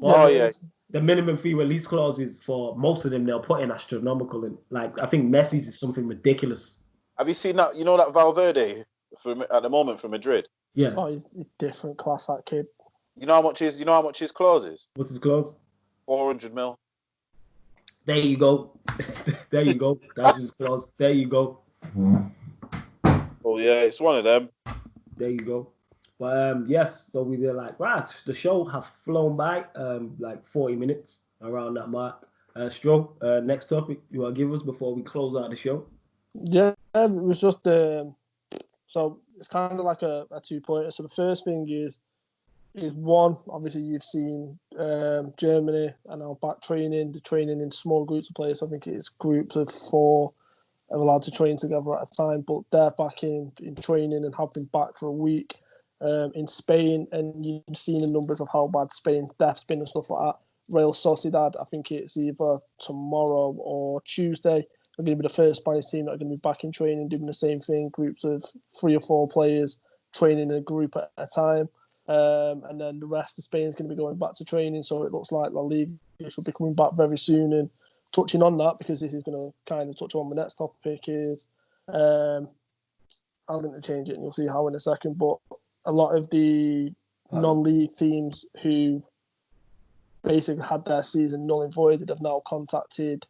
Oh, yeah. The minimum fee release clause is for most of them. They'll put in astronomical, and like I think Messi's is something ridiculous. Have you seen that? You know that Valverde at the moment for Madrid. Yeah. Oh, he's different class, that kid. You know how much his clause is? What's his clause? 400 mil. There you go. There you go. That's his clause. There you go. Oh yeah, it's one of them. There you go. But yes, so we did like, wow, the show has flown by like 40 minutes around that mark. Stro, next topic you want to give us before we close out the show? Yeah, it was just so it's kind of like a 2-pointer. So the first thing is one, obviously you've seen Germany are now back training. They're training in small groups of players. I think it's groups of 4 are allowed to train together at a time, but they're back in training and have been back for a week. In Spain, and you've seen the numbers of how bad Spain's death's been and stuff like that. Real Sociedad, I think it's either tomorrow or Tuesday, are going to be the first Spanish team that are going to be back in training, doing the same thing, groups of 3 or 4 players training in a group at a time. And then the rest of Spain is going to be going back to training, so it looks like La Liga should be coming back very soon. And touching on that, because this is going to kind of touch on my next topic, is I'm going to change it and you'll see how in a second, but a lot of the non-league teams who basically had their season null and voided have now contacted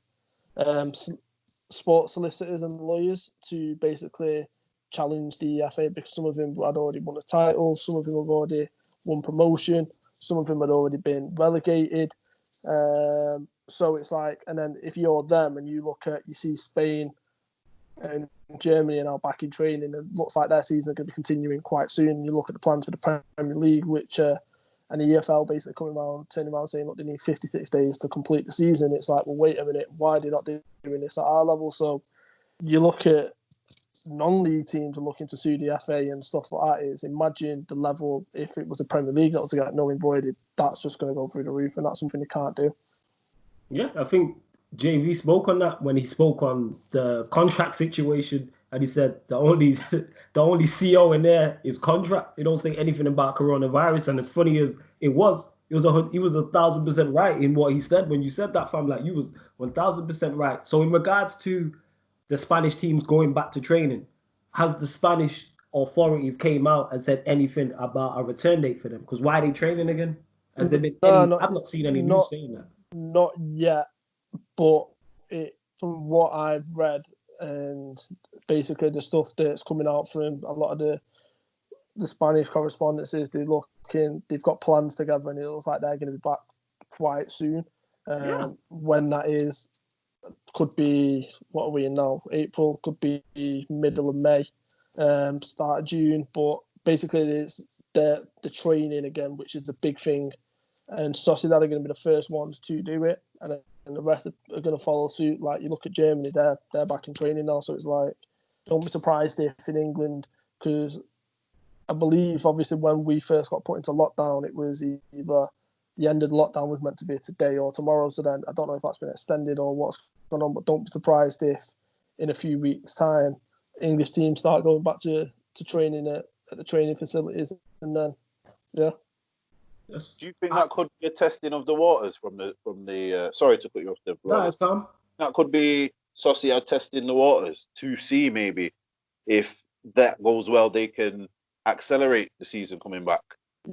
sports solicitors and lawyers to basically challenge the FA, because some of them had already won a title, some of them have already won promotion, some of them had already been relegated. So it's like, and then if you're them and you see Spain and Germany are now back in training, and looks like their season is going to be continuing quite soon. You look at the plans for the Premier League, which and the EFL basically turning around saying, look, they need 56 days to complete the season. It's like, well, wait a minute, why are they not doing this at our level? So you look at non-league teams are looking to sue the FA and stuff like that. Is imagine the level if it was a Premier League that was to get null and voided, that's just going to go through the roof, and that's something they can't do. Yeah, I think JV spoke on that when he spoke on the contract situation, and he said the only CO in there is contract. They don't say anything about coronavirus. And as funny as he was 1,000% right in what he said when you said that, fam. Like, you was 1,000% right. So in regards to the Spanish teams going back to training, has the Spanish authorities came out and said anything about a return date for them? Because why are they training again? Has there been any? I've not seen any news saying that. Not yet, but from what I've read and basically the stuff that's coming out from a lot of the Spanish correspondents is they've got plans together, and it looks like they're going to be back quite soon. When that is, could be, what are we in now? April, could be middle of May, start of June. But basically, it's the training again, which is the big thing. And Sociedad are going to be the first ones to do it, and the rest are going to follow suit. Like, you look at Germany, they're back in training now, so it's like, don't be surprised if in England, because I believe obviously when we first got put into lockdown, it was either the end of the lockdown was meant to be today or tomorrow. So then I don't know if that's been extended or what's going on, but don't be surprised if in a few weeks' time English teams start going back to training at the training facilities, and then Do you think that could be a testing of the waters from the sorry to put you off the that could be Sociedad testing the waters to see maybe if that goes well, they can accelerate the season coming back.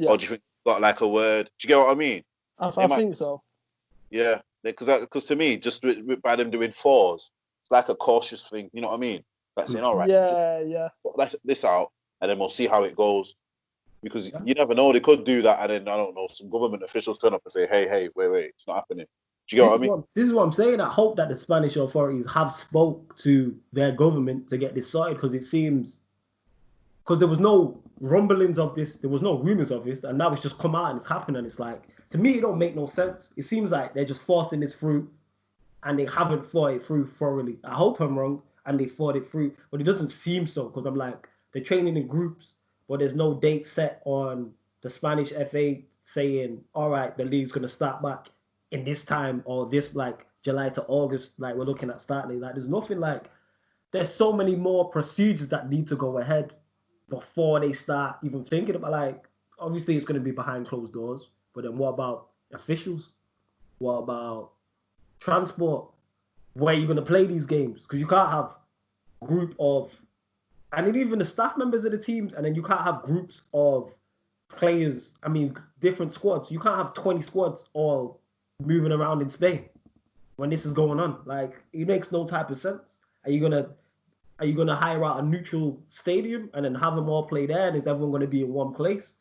Or do you think got like a word? Do you get what I mean? I think so. Yeah, because to me, just by them doing 4s, it's like a cautious thing. You know what I mean? Like saying, all right, yeah, let this out. and then we'll see how it goes. Because you never know, they could do that, and then I don't know, some government officials turn up and say, "Hey, wait, it's not happening." Do you get what I mean? This is what I'm saying. I hope that the Spanish authorities have spoke to their government to get this sorted, because it seems, because there was no rumblings of this, there was no rumors of this, and now it's just come out and it's happened, and it's like, to me, it don't make no sense. It seems like they're just forcing this through, and they haven't thought it through thoroughly. I hope I'm wrong, and they thought it through, but it doesn't seem so, because I'm like, they're training in groups, but there's no date set on the Spanish FA saying, all right, the league's going to start back in this time, or this, like, July to August, like, we're looking at starting. Like, there's nothing like, there's so many more procedures that need to go ahead before they start even thinking about, like, obviously it's going to be behind closed doors, but then what about officials? What about transport? Where are you going to play these games? Because you can't have a group of, and then even the staff members of the teams, and then you can't have groups of players, different squads. You can't have 20 squads all moving around in Spain when this is going on. Like, it makes no type of sense. Are you gonna hire out a neutral stadium and then have them all play there, and is everyone gonna be in one place?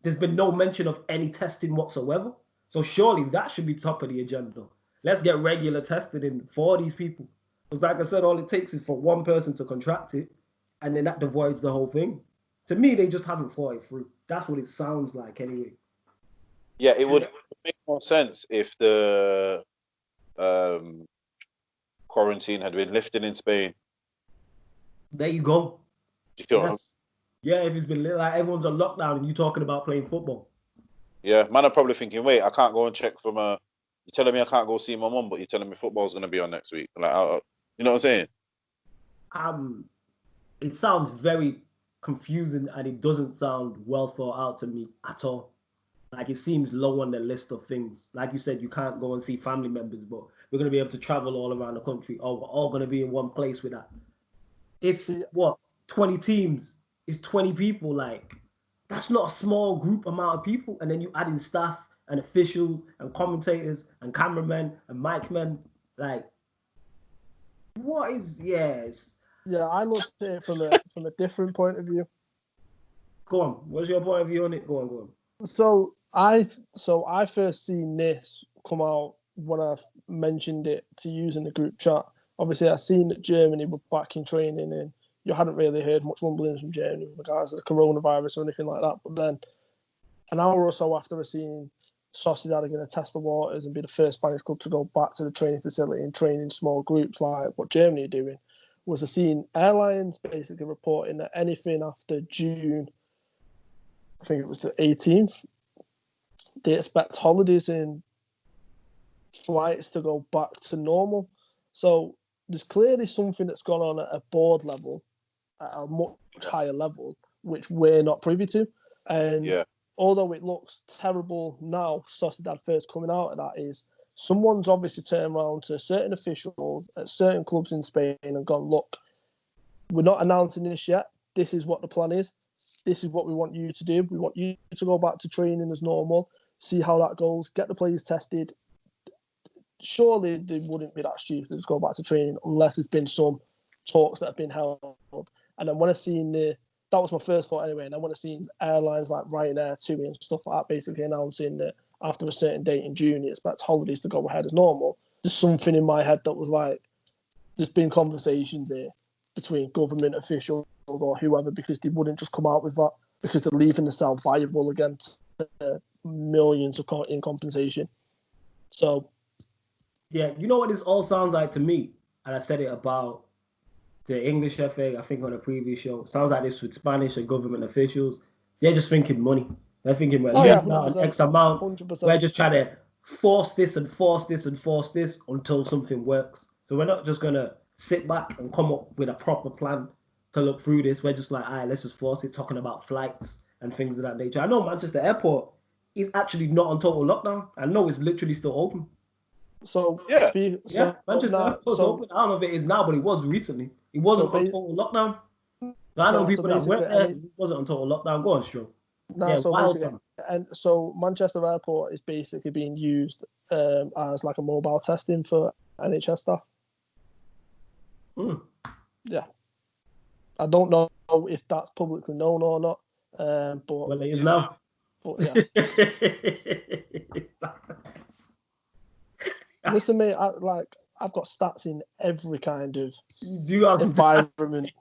There's been no mention of any testing whatsoever. So surely that should be top of the agenda. Let's get regular testing in for these people. Because like I said, all it takes is for one person to contract it, and then that devoids the whole thing. To me, they just haven't thought it through. That's what it sounds like anyway. Yeah, it would make more sense if the quarantine had been lifted in Spain. There you go. Yes. Yeah, if it's been like everyone's on lockdown and you talking about playing football. Yeah, man are probably thinking, wait, I can't go and check from you're telling me I can't go see my mum, but you're telling me football's going to be on next week. Like, you know what I'm saying? It sounds very confusing, and it doesn't sound well thought out to me at all. Like, it seems low on the list of things. Like you said, you can't go and see family members, but we're going to be able to travel all around the country. Oh, we're all going to be in one place with that. If, 20 teams is 20 people, like, that's not a small group amount of people. And then you add in staff and officials and commentators and cameramen and mic men. Like, what is, yes. Yeah, I looked at it from a different point of view. Go on. What's your point of view on it? Go on. So I first seen this come out when I mentioned it to use in the group chat. Obviously, I seen that Germany were back in training, and you hadn't really heard much rumblings from Germany with regards to the coronavirus or anything like that. But then, an hour or so after I seen Sociedad are going to test the waters and be the first Spanish club to go back to the training facility and train in small groups like what Germany are doing, was I seen airlines basically reporting that anything after June, I think it was the 18th, they expect holidays and flights to go back to normal. So there's clearly something that's gone on at a board level, at a much higher level, which we're not privy to. And although it looks terrible now, Sociedad first coming out of that, is someone's obviously turned around to certain officials at certain clubs in Spain and gone, look, we're not announcing this yet. This is what the plan is. This is what we want you to do. We want you to go back to training as normal, see how that goes, get the players tested. Surely they wouldn't be that stupid to just go back to training unless there's been some talks that have been held. And then when I seen that was my first thought anyway, and then when I seen airlines like Ryanair, TUI and stuff like that basically announcing that after a certain date in June, it expects holidays to go ahead as normal, there's something in my head that was like, there's been conversations there between government officials or whoever, because they wouldn't just come out with that, because they're leaving themselves viable against millions in compensation. So, yeah, you know what this all sounds like to me, and I said it about the English FA, I think on a previous show. It sounds like this with Spanish and government officials. They're just thinking money. They're thinking we're losing out on X amount. 100%. We're just trying to force this and force this and force this until something works. So we're not just gonna sit back and come up with a proper plan to look through this. We're just like, all right, let's just force it, talking about flights and things of that nature. I know Manchester Airport is actually not on total lockdown. I know it's literally still open. So Manchester Airport's open. I don't know if it is now, but it was recently. It wasn't on total lockdown. I know people that went there. It wasn't on total lockdown. Go on, Stro. So Manchester Airport is basically being used as like a mobile testing for NHS staff. Mm. Yeah. I don't know if that's publicly known or not. But well, it is now. But yeah. Listen, mate. I've got stats in every kind of environment.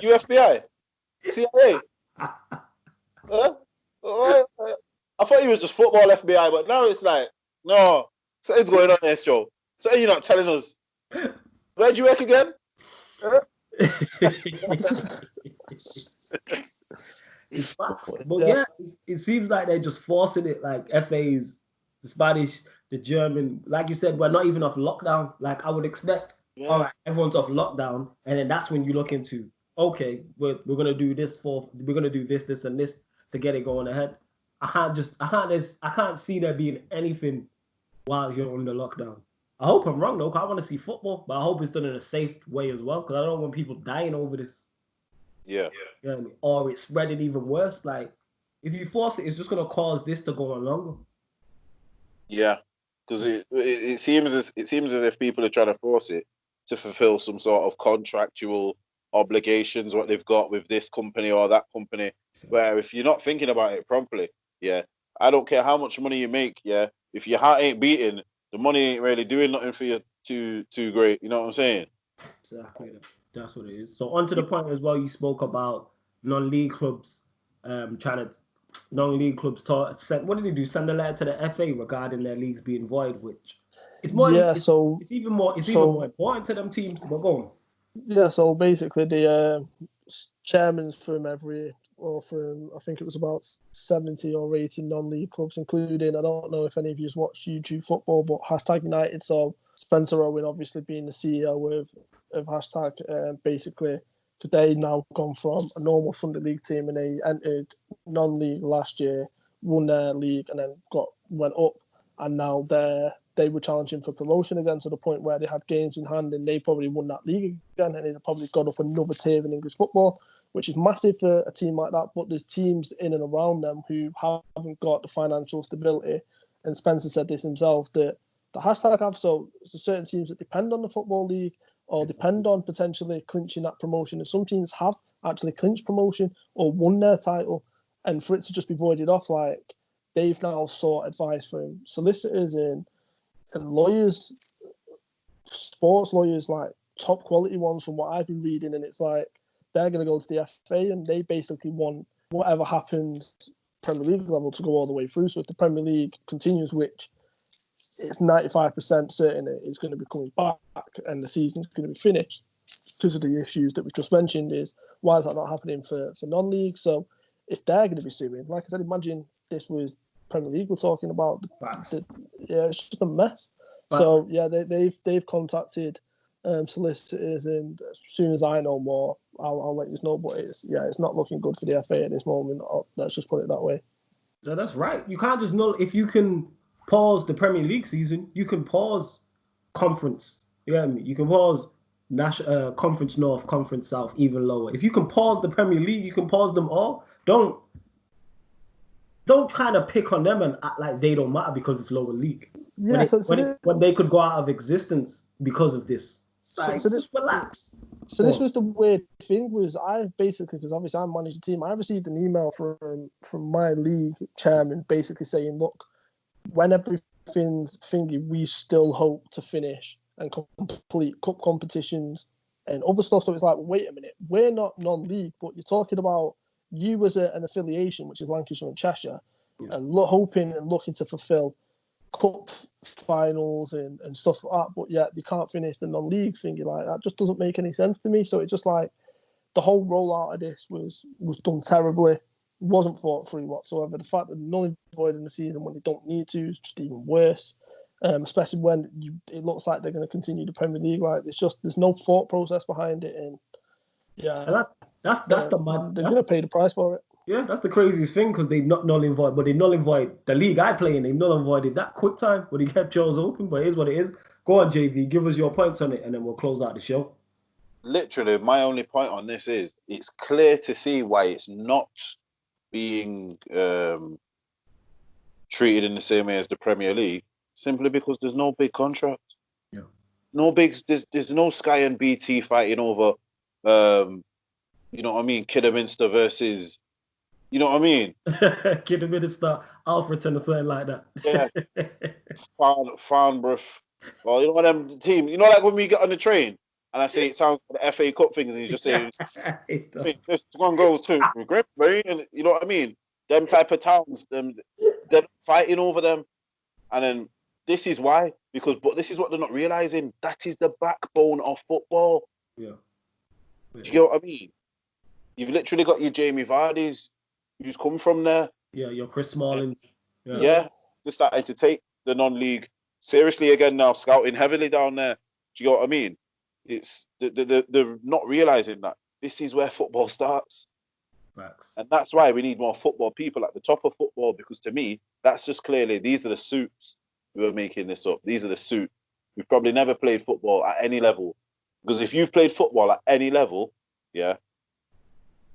UFBI, CIA. Huh? I thought he was just football FBI, but now it's like, no, something's going on there, Joe. Something you're not telling us. Where'd you work again? Huh? But yeah, it seems like they're just forcing it. Like FAs, the Spanish, the German. Like you said, we're not even off lockdown. Like I would expect. Yeah. All right, everyone's off lockdown, and then that's when you look into, okay, we're gonna do this we're gonna do this, and this to get it going ahead. I can't see there being anything while you're under lockdown. I hope I'm wrong though, because I want to see football, but I hope it's done in a safe way as well, because I don't want people dying over this. Yeah. You know what I mean? Or it's spreading even worse. Like, if you force it, it's just gonna cause this to go on longer. Yeah, because it seems as if people are trying to force it to fulfill some sort of contractual obligations, what they've got with this company or that company. Where if you're not thinking about it properly, yeah, I don't care how much money you make, yeah, if your heart ain't beating, the money ain't really doing nothing for you too great. You know what I'm saying? Exactly. That's what it is. So on to the point as well, you spoke about non-league clubs trying to non-league clubs what did they do? Send a letter to the FA regarding their leagues being void, which it's more it's even more important to them teams. But go on. Yeah, so basically the chairmen from I think it was about 70 or 80 non-league clubs, including, I don't know if any of you watch YouTube football, but #United. So Spencer Owen obviously being the CEO of #, basically, because they now gone from a normal Sunday league team and they entered non-league last year, won their league and then went up, and now they were challenging for promotion again, to the point where they had games in hand and they probably won that league again, and they'd probably got up another tier in English football, which is massive for a team like that. But there's teams in and around them who haven't got the financial stability. And Spencer said this himself, that the #have, so there's certain teams that depend on the Football League or depend on potentially clinching that promotion. And some teams have actually clinched promotion or won their title. And for it to just be voided off, like, they've now sought advice from solicitors and lawyers, sports lawyers, like top quality ones from what I've been reading, and it's like they're going to go to the FA and they basically want whatever happens Premier League level to go all the way through. So if the Premier League continues, which it's 95% certain it's going to be coming back and the season's going to be finished because of the issues that we've just mentioned, is why is that not happening for non-league? So if they're going to be suing, like I said, imagine this was Premier League we're talking about. It's just a mess. So yeah, they've contacted solicitors, and as soon as I know more, I'll let you know. But it's not looking good for the FA at this moment. Let's just put it that way. So that's right. You can't just if you can pause the Premier League season, you can pause conference. You know what I mean? You can pause Conference North, Conference South, even lower. If you can pause the Premier League, you can pause them all. Don't kind of pick on them and act like they don't matter because it's lower league. Yeah, when they could go out of existence because of this. Just relax. So this was the weird thing, was I basically, because obviously I managed the team, I received an email from my league chairman basically saying, look, when everything's thingy, we still hope to finish and complete cup competitions and other stuff. So it's like, wait a minute, we're not non-league, but you're talking about you as an affiliation, which is Lancashire and Cheshire, and hoping and looking to fulfill cup finals and stuff like that, but yet you can't finish the non-league thingy. Like, that just doesn't make any sense to me. So it's just like the whole rollout of this was done terribly, wasn't thought through whatsoever. The fact that none avoiding the season when they don't need to is just even worse, especially when it looks like they're going to continue the Premier League. Like, there's no thought process behind it, and that's the mad. They're going to pay the price for it. Yeah, that's the craziest thing, because they not null and void, but they null and void the league I play in. They null and voided that quick time, but he kept Joe's open. But it is what it is. Go on, JV, give us your points on it, and then we'll close out the show. Literally, my only point on this is it's clear to see why it's not being treated in the same way as the Premier League, simply because there's no big contract. Yeah. No big. There's no Sky and BT fighting over You know what I mean? Kidderminster versus, you know what I mean? Kidderminster, Alfreton, or something like that. Yeah. Farnborough. Well, you know what them team. You know, like when we get on the train and I say it sounds like the FA Cup things, and you just say, "This one goes to Grimsby," and you know what I mean? Them type of towns, they're fighting over them, and then this is why. But this is what they're not realizing. That is the backbone of football. Yeah. Do you know what I mean? You've literally got your Jamie Vardy's, who's come from there. Yeah, your Chris Smallings. Yeah, just started to take the non-league seriously again now, scouting heavily down there. Do you know what I mean? It's they're not realizing that this is where football starts. Facts. And that's why we need more football people at the top of football, because to me, that's just clearly, these are the suits who are making this up. These are the suits. We've probably never played football at any level. Because if you've played football at any level, yeah,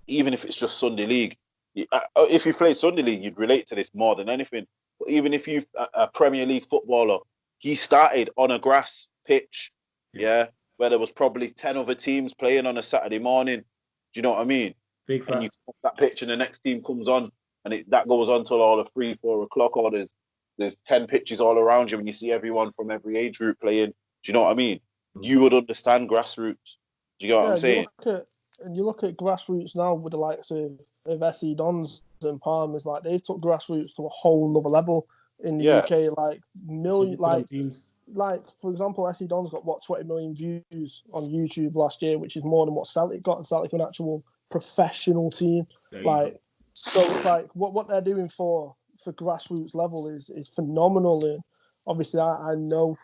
even if it's just Sunday League, if you played Sunday League, you'd relate to this more than anything. But even if you've a Premier League footballer, he started on a grass pitch, yeah, where there was probably 10 other teams playing on a Saturday morning. Do you know what I mean? Big facts. And you put that pitch and the next team comes on, and that goes on till all of 3-4 o'clock, or there's 10 pitches all around you, and you see everyone from every age group playing. Do you know what I mean? You would understand grassroots. Do you know what I'm saying? You look at grassroots now with the likes of SE Dons and Palmers, like they took grassroots to a whole other level in the UK. Like teams. Like for example, SE Dons got 20 million views on YouTube last year, which is more than what Celtic got, and Celtic an actual professional team. Like, so it's like what they're doing for grassroots level is phenomenal. And obviously, I know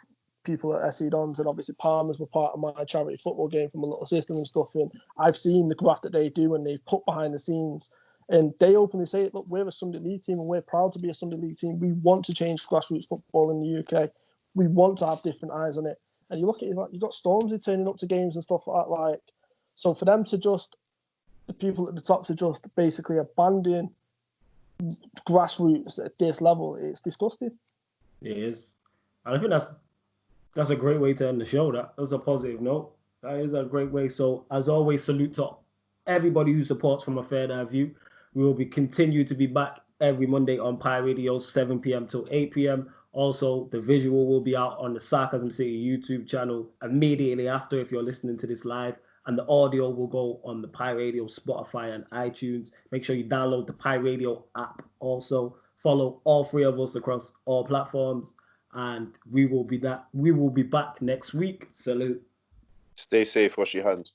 people at SE Dons, and obviously Palmers were part of my charity football game from a little system and stuff. And I've seen the graft that they do and they've put behind the scenes. And they openly say, look, we're a Sunday League team and we're proud to be a Sunday League team. We want to change grassroots football in the UK. We want to have different eyes on it. And you look at it, like, you've got Stormzy turning up to games and stuff like that. Like, so for them to just, the people at the top to just basically abandon grassroots at this level, it's disgusting. It is. I think that's a great way to end the show. That's a positive note. That is a great way. So, as always, salute to everybody who supports From a Fair View. We will continue to be back every Monday on Pi Radio, 7 p.m. till 8 p.m. Also, the visual will be out on the Sarcasm City YouTube channel immediately after, if you're listening to this live. And the audio will go on the Pi Radio, Spotify, and iTunes. Make sure you download the Pi Radio app. Also, follow all three of us across all platforms. And we will be back next week. Salute. Stay safe. Wash your hands.